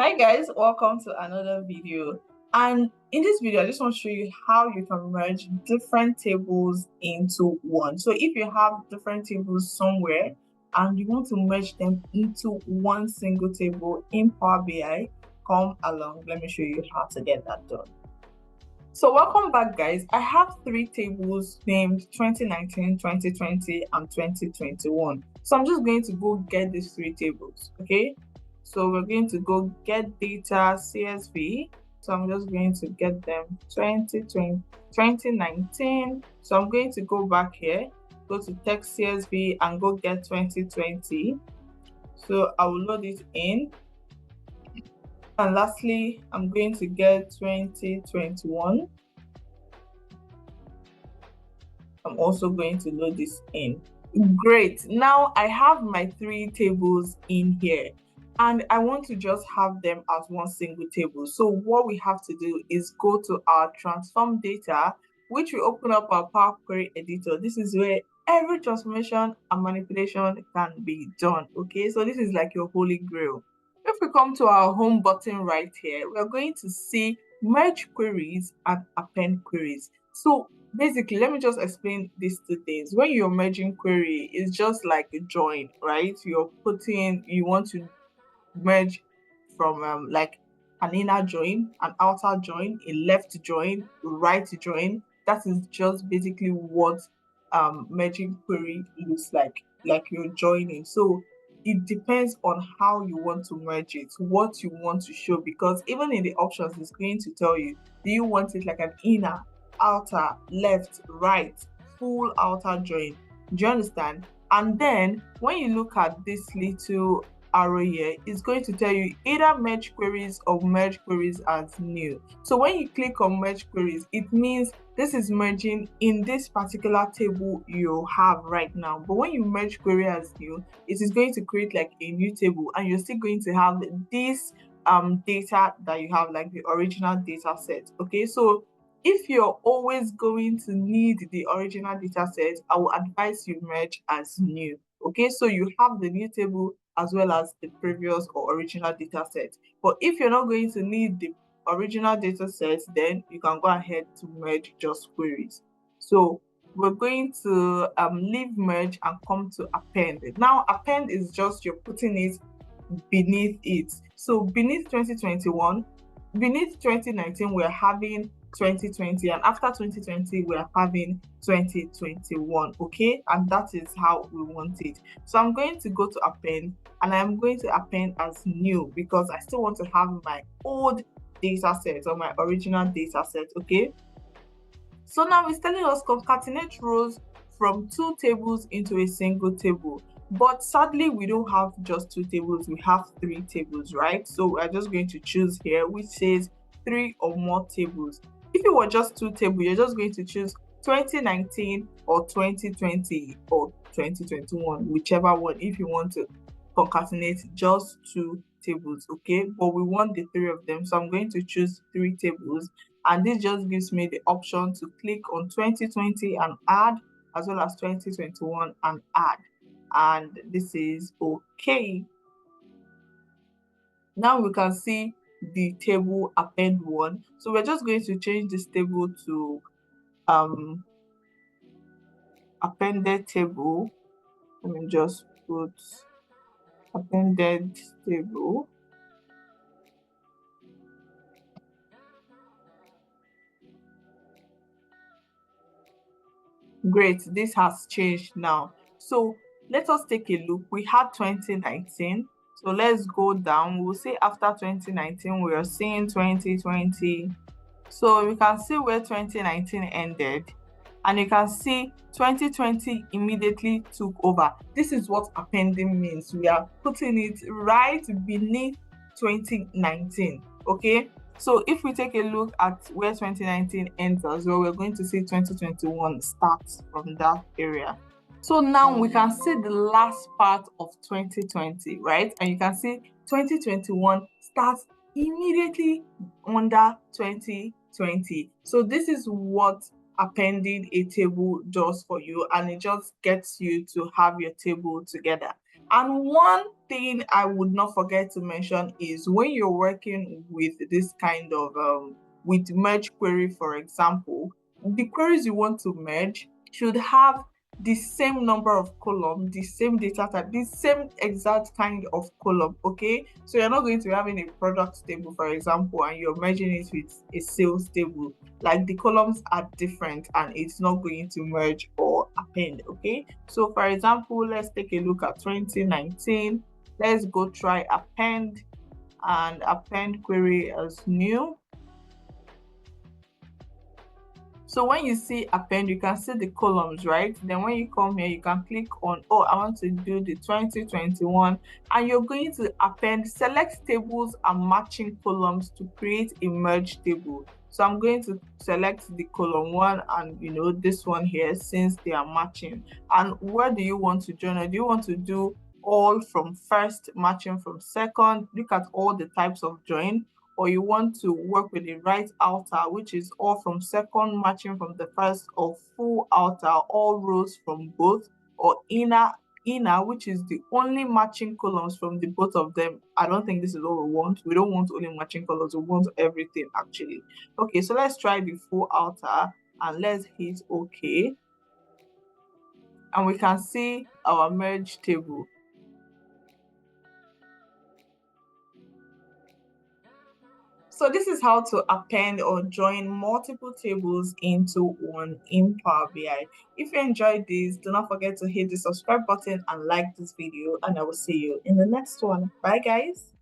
Hi guys, welcome to another video. And in this video I just want to show you how you can merge different tables into one. So if you have different tables somewhere and you want to merge them into one single table in Power BI, come along, let me show you how to get that done. So welcome back guys. I have three tables named 2019, 2020 and 2021. So I'm just going to go get these three tables, okay? So we're going to go get data CSV. So I'm just going to get them 2020, 2019. So I'm going to go back here, go to text CSV and go get 2020. So I will load it in. And lastly, I'm going to get 2021. I'm also going to load this in. Great. Now I have my three tables in here and I want to just have them as one single table. So what we have to do is go to our transform data, which we open up our Power Query editor. This is where every transformation and manipulation can be done. Okay, so this is like your holy grail. If we come to our home button right here, we're going to see merge queries and append queries. So basically, let me just explain these two things. When you're merging query, it's just like a join, right? You want to merge from like an inner join, an outer join, a left join, right join. That is just basically what merging query looks like you're joining. So it depends on how you want to merge it, what you want to show, because even in the options, it's going to tell you, do you want it like an inner, outer, left, right, full outer join? Do you understand? And then when you look at this little arrow here, it's going to tell you either merge queries or merge queries as new. So when you click on merge queries, it means this is merging in this particular table you have right now. But when you merge query as new, it is going to create like a new table and you're still going to have this data that you have, like the original data set. Okay, so if you're always going to need the original data set, I will advise you merge as new. Okay, so you have the new table as well as the previous or original data set. But if you're not going to need the original data set, then you can go ahead to merge just queries. So we're going to leave merge and come to append. Now append is just you're putting it beneath it. So beneath 2021, beneath 2019, we're having 2020, and after 2020 we are having 2021. Okay, and that is how we want it. So I'm going to go to append and I'm going to append as new because I still want to have my old data set or my original data set. Okay, so now it's telling us concatenate rows from two tables into a single table. But sadly, we don't have just two tables, we have three tables, right? So we're just going to choose here, which says three or more tables. If it were just two tables, you're just going to choose 2019 or 2020 or 2021, whichever one, if you want to concatenate just two tables, okay? But we want the three of them, so I'm going to choose three tables, and this just gives me the option to click on 2020 and add, as well as 2021 and add, and this is okay. Now we can see the table append one, so we're just going to change this table to appended table. Let me just put appended table. Great, this has changed now. So let us take a look. We had 2019, so let's go down. We'll see after 2019 we are seeing 2020. So we can see where 2019 ended, and you can see 2020 immediately took over. This is what appending means. We are putting it right beneath 2019. Okay, so if we take a look at where 2019 ends as well, we're going to see 2021 starts from that area. So now we can see the last part of 2020, right? And you can see 2021 starts immediately under 2020. So this is what appending a table does for you, and it just gets you to have your table together. And one thing I would not forget to mention is when you're working with this kind of with merge query, for example, the queries you want to merge should have the same number of columns, the same data type, the same exact kind of column. Okay, so you're not going to have a product table, for example, and you're merging it with a sales table. Like the columns are different and it's not going to merge or append. Okay, so for example, let's take a look at 2019. Let's go try append and append query as new. So when you see append, you can see the columns, right? Then when you come here, you can click on, oh, I want to do the 2021, and you're going to append, select tables and matching columns to create a merge table. So I'm going to select the column 1 and this one here, since they are matching. And where do you want to join? Or do you want to do all from first matching from second? Look at all the types of join. Or you want to work with the right outer, which is all from second matching from the first, or full outer, all rows from both, or inner, which is the only matching columns from the both of them. I don't think this is what we want. We don't want only matching colors, we want everything actually. Okay, so let's try the full outer and let's hit OK. And we can see our merge table. So this is how to append or join multiple tables into one in Power BI. If you enjoyed this, do not forget to hit the subscribe button and like this video, and I will see you in the next one. Bye guys.